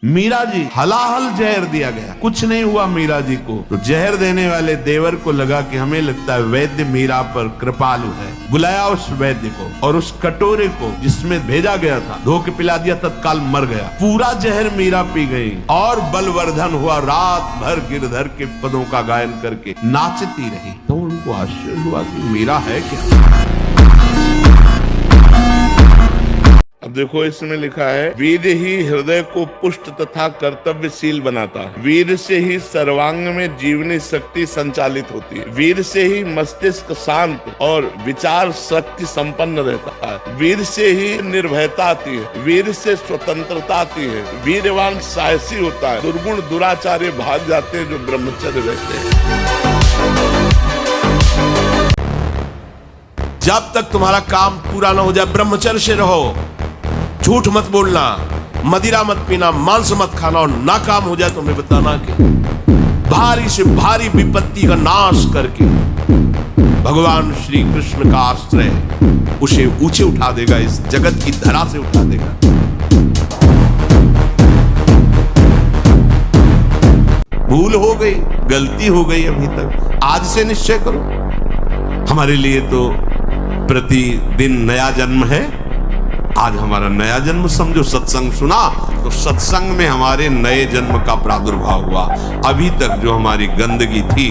मीरा जी हलाहल जहर दिया गया, कुछ नहीं हुआ मीरा जी को। तो जहर देने वाले देवर को लगा कि हमें लगता है वैद्य मीरा पर कृपालु है, बुलाया उस वैद्य को और उस कटोरे को जिसमें भेजा गया था धो के पिला दिया, तत्काल मर गया। पूरा जहर मीरा पी गई और बलवर्धन हुआ, रात भर गिरधर के पदों का गायन करके नाचती रही। तो उनको आश्चर्य हुआ कि मीरा है क्या। अब देखो इसमें लिखा है, वीर ही हृदय को पुष्ट तथा कर्तव्यशील बनाता है। वीर से ही सर्वांग में जीवनी शक्ति संचालित होती है। वीर से ही मस्तिष्क शांत और विचार शक्ति संपन्न रहता है। वीर से ही निर्भयता आती है। वीर से स्वतंत्रता आती है। वीरवान साहसी होता है। दुर्गुण दुराचार्य भाग जाते हैं जो ब्रह्मचर्य रहते हैं। जब तक तुम्हारा काम पूरा ना हो जाए ब्रह्मचर्य से रहो। झूठ मत बोलना, मदिरा मत पीना, मांस मत खाना, और ना काम हो जाए तो मैं बताना कि भारी से भारी विपत्ति का नाश करके भगवान श्री कृष्ण का आश्रय उसे ऊंचे उठा देगा, इस जगत की धरा से उठा देगा। भूल हो गई, गलती हो गई अभी तक, आज से निश्चय करो। हमारे लिए तो प्रतिदिन नया जन्म है। आज हमारा नया जन्म समझो। सत्संग सुना तो सत्संग में हमारे नए जन्म का प्रादुर्भाव हुआ। अभी तक जो हमारी गंदगी थी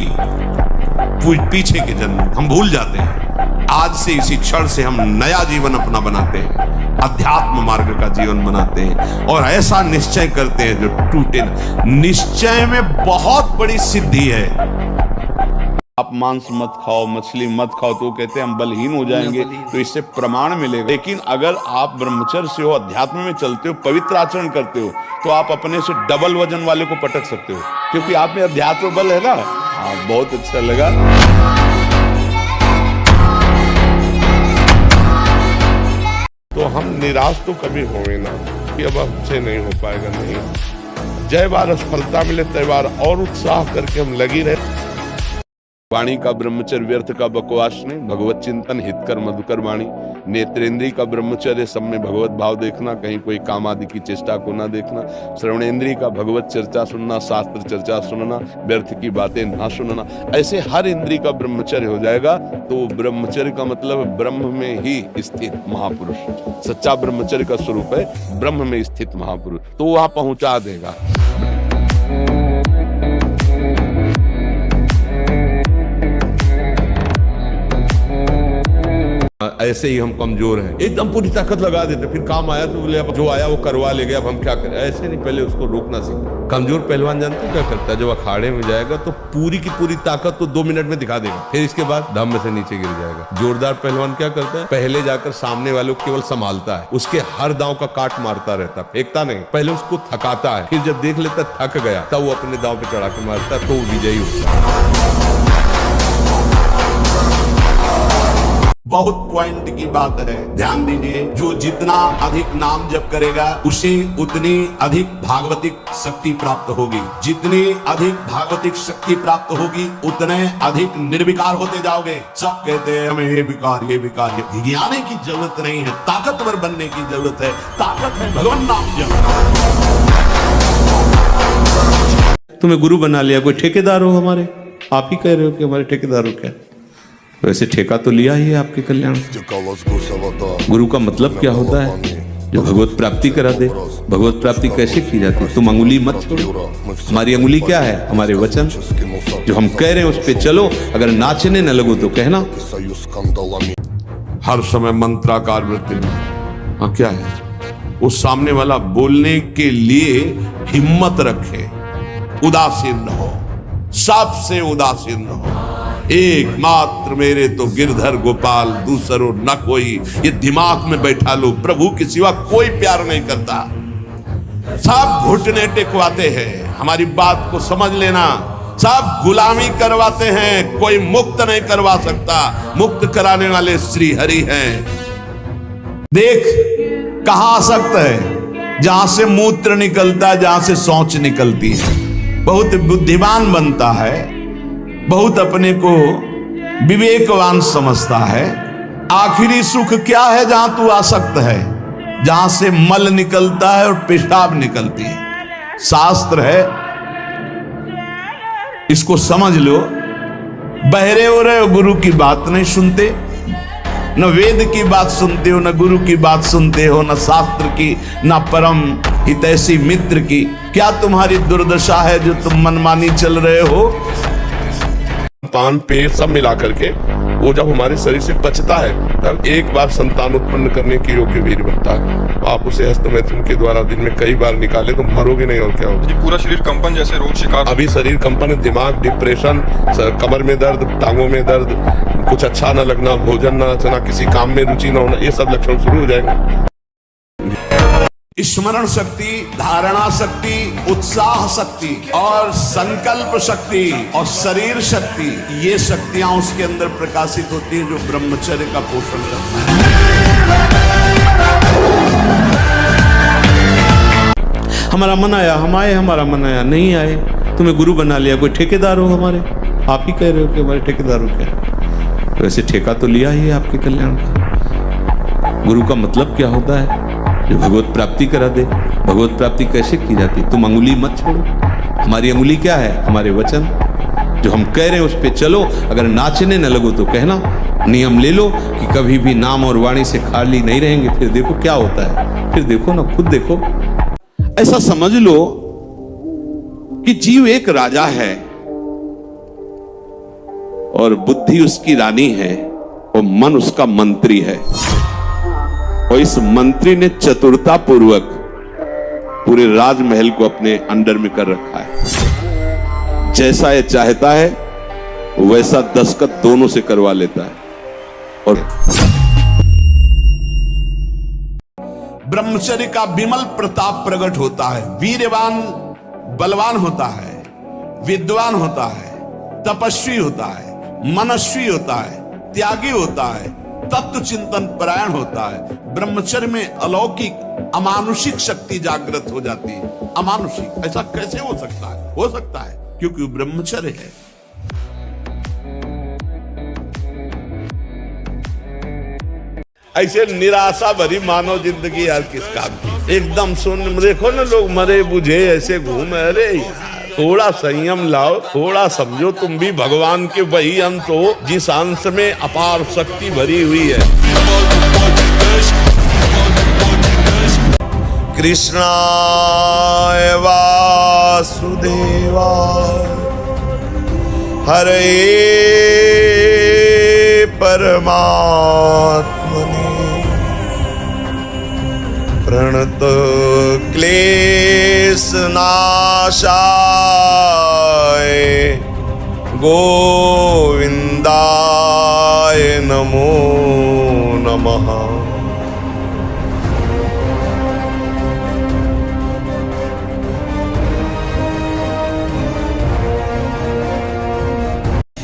पीछे के जन्म हम भूल जाते हैं। आज से इसी क्षण से हम नया जीवन अपना बनाते हैं, अध्यात्म मार्ग का जीवन बनाते हैं और ऐसा निश्चय करते हैं जो टूटे न। निश्चय में बहुत बड़ी सिद्धि है। आप मांस मत खाओ, मछली मत खाओ तो कहते हैं हम बलहीन हो जाएंगे, तो इससे प्रमाण मिलेगा। लेकिन अगर आप ब्रह्मचर्य से हो, अध्यात्म में चलते हो, पवित्र आचरण करते हो, तो आप अपने से डबल वजन वाले को पटक सकते हो, क्योंकि आप में अध्यात्म बल है ना। हाँ, बहुत अच्छा लगा। तो हम निराश तो कभी होंगे ना कि अब हमसे नहीं हो पाएगा, नहीं। जय बार सफलता मिले तय बार और उत्साह करके हम लगी रहे। वाणी का ब्रह्मचर्य व्यर्थ का बकवास नहीं, भगवत चिंतन हितकर मधुकर वाणी। नेत्रेंद्रिय का ब्रह्मचर्य सब में भगवत भाव देखना, कहीं कोई काम आदि की चेष्टा को ना देखना। श्रवणेंद्रिय का भगवत चर्चा सुनना, शास्त्र चर्चा सुनना, व्यर्थ की बातें ना सुनना। ऐसे हर इंद्रिय का ब्रह्मचर्य हो जाएगा तो ब्रह्मचर्य का मतलब ब्रह्म में ही स्थित महापुरुष। सच्चा ब्रह्मचर्य का स्वरूप है ब्रह्म में स्थित महापुरुष, तो वहां पहुंचा देगा। ऐसे ही हम कमजोर हैं, एकदम पूरी ताकत लगा देते, फिर काम आया तो बोले अब जो आया वो करवा ले गया, अब हम क्या करें। ऐसे नहीं, पहले उसको रोकना सीखो। कमजोर पहलवान जानते हो क्या करता है, जब अखाड़े में जाएगा तो पूरी की पूरी ताकत तो 2 मिनट में दिखा देगा, फिर इसके बाद धम्म से नीचे गिर जाएगा। जोरदार पहलवान क्या करता है, पहले जाकर सामने वालों को केवल संभालता है, उसके हर दांव का काट मारता रहता, फेंकता नहीं। पहले उसको थकाता है, फिर जब देख लेता थक गया तब वो अपने दांव पे चढ़ा के मारता, तो विजयी होता है। बहुत पॉइंट की बात है, ध्यान दीजिए। जो जितना अधिक नाम जप करेगा उसे उतनी अधिक भागवतिक शक्ति प्राप्त होगी। जितनी अधिक भागवतिक शक्ति प्राप्त होगी उतने अधिक निर्विकार होते जाओगे। सब कहते हैं हमें ये विकार ये विकार, ये गिराने की जरूरत नहीं है, ताकतवर बनने की जरूरत है। ताकत है भगवान नाम जप। तुम्हें गुरु बना लिया, कोई ठेकेदार हो हमारे, आप ही कह रहे हो कि हमारे ठेकेदार हो क्या। वैसे ठेका तो लिया ही है आपके कल्याण। गुरु का मतलब क्या होता है, जो भगवत प्राप्ति करा दे। भगवत प्राप्ति कैसे की जाती है, तुम अंगुली मत छोड़ो। हमारी अंगुली क्या है, हमारे वचन। जो हम कह रहे हैं उस पे चलो, अगर नाचने न लगो तो कहना। हर समय मंत्राकार वृत्ति में। हाँ, क्या है वो सामने वाला बोलने के लिए हिम्मत रखे, उदासीन न हो, सबसे उदासीन न हो। एकमात्र मेरे तो गिरधर गोपाल, दूसरो न कोई, ये दिमाग में बैठा लो। प्रभु के सिवा कोई प्यार नहीं करता, सब घुटने टेकवाते हैं। हमारी बात को समझ लेना, सब गुलामी करवाते हैं, कोई मुक्त नहीं करवा सकता। मुक्त कराने वाले श्री हरि हैं। देख कहां आसक्त है, जहां से मूत्र निकलता है, जहां से शौच निकलती है। बहुत बुद्धिमान बनता है, बहुत अपने को विवेकवान समझता है। आखिरी सुख क्या है, जहां तू आसक्त है, जहां से मल निकलता है और पेशाब निकलती है। शास्त्र है, इसको समझ लो। बहरे हो रहे हो, गुरु की बात नहीं सुनते, न वेद की बात सुनते हो, न गुरु की बात सुनते हो, न शास्त्र की, न परम हितैषी मित्र की। क्या तुम्हारी दुर्दशा है जो तुम मनमानी चल रहे हो? पान पे सब मिला करके वो जब हमारे शरीर से बचता है तब एक बार संतान उत्पन्न करने के योग्य वीर बनता है। आप उसे हस्तमैथुन के द्वारा दिन में कई बार निकाले तो मरोगे नहीं, और क्या होगा? पूरा शरीर कंपन जैसे रोग शिकार। अभी शरीर कंपन, दिमाग, डिप्रेशन, कमर में दर्द, टांगों में दर्द, कुछ अच्छा न लगना, भोजन न अच्छा, किसी काम में रुचि न होना, ये सब लक्षण शुरू हो जाएंगे। स्मरण शक्ति, धारणा शक्ति, उत्साह शक्ति और संकल्प शक्ति और शरीर शक्ति, ये शक्तियां उसके अंदर प्रकाशित होती है जो ब्रह्मचर्य का पोषण करता है। हमारा मन आया, हम आए, हमारा मन आया, नहीं आए, तुम्हें गुरु बना लिया, कोई ठेकेदार हो हमारे, आप ही कह रहे हो कि हमारे ठेकेदार हो क्या? वैसे ठेका तो लिया ही है आपके कल्याण का। गुरु का मतलब क्या होता है? जो भगवत प्राप्ति करा दे। भगवत प्राप्ति कैसे की जाती? तुम अंगुली मत छोड़ो। हमारी अंगुली क्या है? हमारे वचन, जो हम कह रहे हैं उस पे चलो। अगर नाचने न लगो तो कहना, नियम ले लो कि कभी भी नाम और वाणी से खाली नहीं रहेंगे। फिर देखो क्या होता है, फिर देखो ना, खुद देखो। ऐसा समझ लो कि जीव एक राजा है और बुद्धि उसकी रानी है और मन उसका मंत्री है, और इस मंत्री ने चतुरता पूर्वक पूरे राजमहल को अपने अंडर में कर रखा है। जैसा ये चाहता है वैसा दस्तखत दोनों से करवा लेता है, और ब्रह्मचर्य का विमल प्रताप प्रकट होता है। वीरवान बलवान होता है, विद्वान होता है, तपस्वी होता है, मनस्वी होता है, त्यागी होता है, तत्व चिंतन परायण होता है। ब्रह्मचर्य में अलौकिक अमानुषिक शक्ति जागृत हो जाती है। अमानुषिक ऐसा कैसे हो सकता है? हो सकता है क्योंकि वो ब्रह्मचर्य है। ऐसे निराशा भरी मानव जिंदगी यार किस काम की? एकदम सुन, देखो ना लोग मरे बुझे ऐसे घूमे। अरे यार थोड़ा संयम लाओ, थोड़ा समझो तुम भी भगवान के वही अंश हो जिस अंश में अपार शक्ति भरी हुई है। कृष्णाय वासुदेवाय हरे परमात्मने प्रणत क्लेश नाशाय गोविंदाय नमो नमः।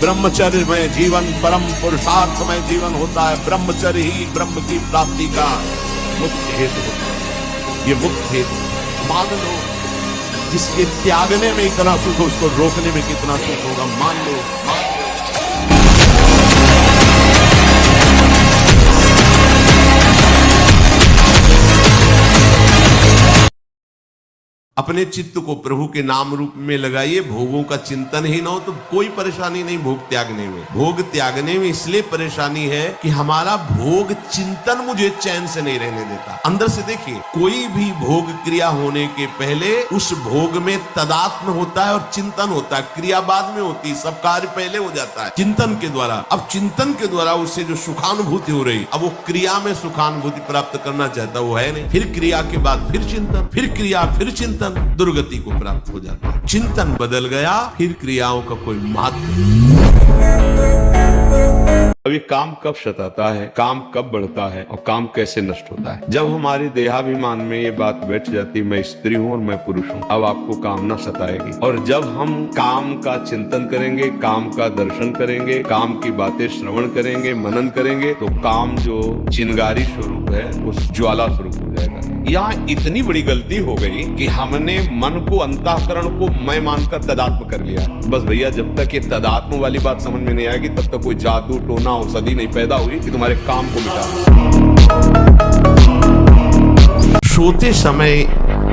ब्रह्मचर्य में जीवन परम पुरुषार्थ में जीवन होता है। ब्रह्मचर्य ही ब्रह्म की प्राप्ति का मुख्य हेतु होता है। ये मुख्य हेतु मान लो, जिसके त्यागने में इतना सुख हो उसको रोकने में कितना सुख होगा, मान लो। अपने चित्त को प्रभु के नाम रूप में लगाइए। भोगों का चिंतन ही ना हो तो कोई परेशानी नहीं भोग त्यागने में। भोग त्यागने में इसलिए परेशानी है कि हमारा भोग चिंतन मुझे चैन से नहीं रहने देता। अंदर से देखिए, कोई भी भोग क्रिया होने के पहले उस भोग में तदात्म होता है और चिंतन होता है। क्रिया बाद में होती है, सब कार्य पहले हो जाता है चिंतन के द्वारा। अब चिंतन के द्वारा उससे जो सुखानुभूति हो रही, अब वो क्रिया में सुखानुभूति प्राप्त करना चाहता वो है नहीं। फिर क्रिया के बाद फिर चिंतन, फिर क्रिया, फिर चिंतन, दुर्गति को प्राप्त हो जाता है। चिंतन बदल गया, फिर क्रियाओं का कोई महत्व नहीं। अभी काम कब सताता है, काम कब बढ़ता है और काम कैसे नष्ट होता है? जब हमारे देहाभिमान में ये बात बैठ जाती, मैं स्त्री हूं और मैं पुरुष हूं, अब आपको काम न सताएगी। और जब हम काम का चिंतन करेंगे, काम का दर्शन करेंगे, काम की बातें श्रवण करेंगे, मनन करेंगे, तो काम जो चिंगारी स्वरूप है उस ज्वाला स्वरूप हो जाएगा। यहाँ इतनी बड़ी गलती हो गई कि हमने मन को, अंतःकरण को मैं मानकर तदात्म कर लिया। बस भैया, जब तक ये तदात्म वाली बात समझ में नहीं आएगी तब तक कोई जादू टोना औषधि नहीं पैदा हुई कि तुम्हारे काम को मिटा। सोते समय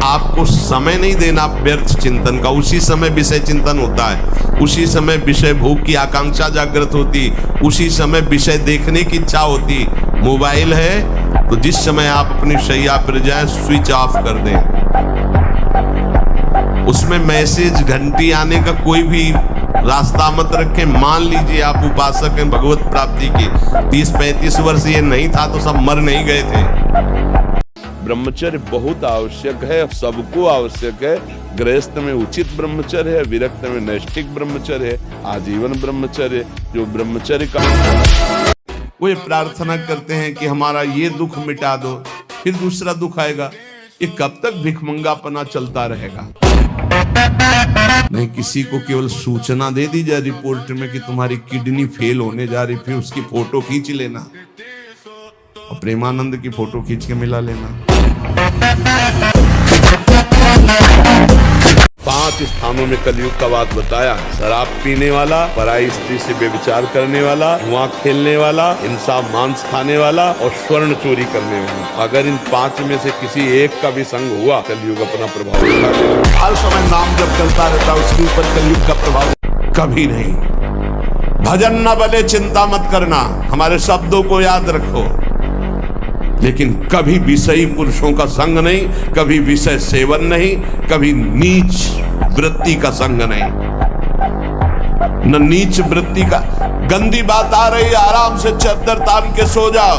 आपको समय नहीं देना व्यर्थ चिंतन का। उसी समय विषय चिंतन होता है, उसी समय विषय भोग की आकांक्षा जागृत होती, उसी समय विषय देखने की इच्छा होती। मोबाइल है तो जिस समय आप अपनी शैया पर जाएं स्विच ऑफ कर दें। उसमें मैसेज घंटी आने का कोई भी रास्ता मत रखें। मान लीजिए आप उपासक हैं भगवत प्राप्ति की, 30-35 वर्ष ये नहीं था तो सब मर नहीं गए थे। ब्रह्मचर्य बहुत आवश्यक है, सबको आवश्यक है। गृहस्थ में उचित ब्रह्मचर्य है, विरक्त में नैष्ठिक ब्रह्मचर्य है, आजीवन ब्रह्मचर्य। जो ब्रह्मचर्य का वो ये प्रार्थना करते हैं कि हमारा ये दुख मिटा दो, फिर दूसरा दुख आएगा। ये कब तक भिखमंगापना चलता रहेगा? नहीं, किसी को केवल सूचना दे दी जाए रिपोर्ट में कि तुम्हारी किडनी फेल होने जा रही, फिर उसकी फोटो खींच लेना और प्रेमानंद की फोटो खींच के मिला लेना। 5 स्थानों में कलयुग का बात बताया। शराब पीने वाला, पराई स्त्री से व्यभिचार करने वाला, जुआ खेलने वाला, इंसाफ मांस खाने वाला और स्वर्ण चोरी करने वाला। अगर इन 5 में से किसी एक का भी संग हुआ, कलयुग अपना प्रभाव दिखा देगा। हर समय नाम जब चलता रहता उसके ऊपर कलयुग का प्रभाव कभी नहीं। भजन न बले चिंता मत करना, हमारे शब्दों को याद रखो। लेकिन कभी विषयी पुरुषों का संग नहीं, कभी विषय सेवन नहीं, कभी नीच वृत्ति का संग नहीं। न नीच वृत्ति का। गंदी बात आ रही है, आराम से चद्दर तान के सो जाओ,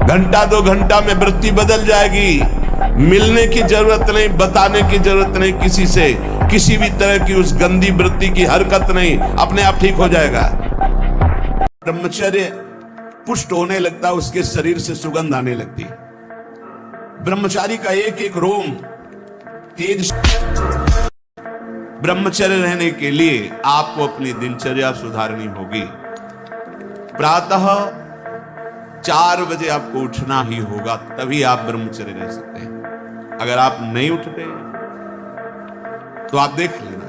घंटा 2 घंटा में वृत्ति बदल जाएगी। मिलने की जरूरत नहीं, बताने की जरूरत नहीं किसी से, किसी भी तरह की उस गंदी वृत्ति की हरकत नहीं, अपने आप ठीक हो जाएगा। ब्रह्मचर्य पुष्ट होने लगता, उसके शरीर से सुगंध आने लगती। ब्रह्मचारी का एक एक रोम तेज। ब्रह्मचर्य रहने के लिए आपको अपनी दिनचर्या सुधारनी होगी। प्रातः 4 बजे आपको उठना ही होगा, तभी आप ब्रह्मचर्य रह सकते हैं। अगर आप नहीं उठते तो आप देख लेना।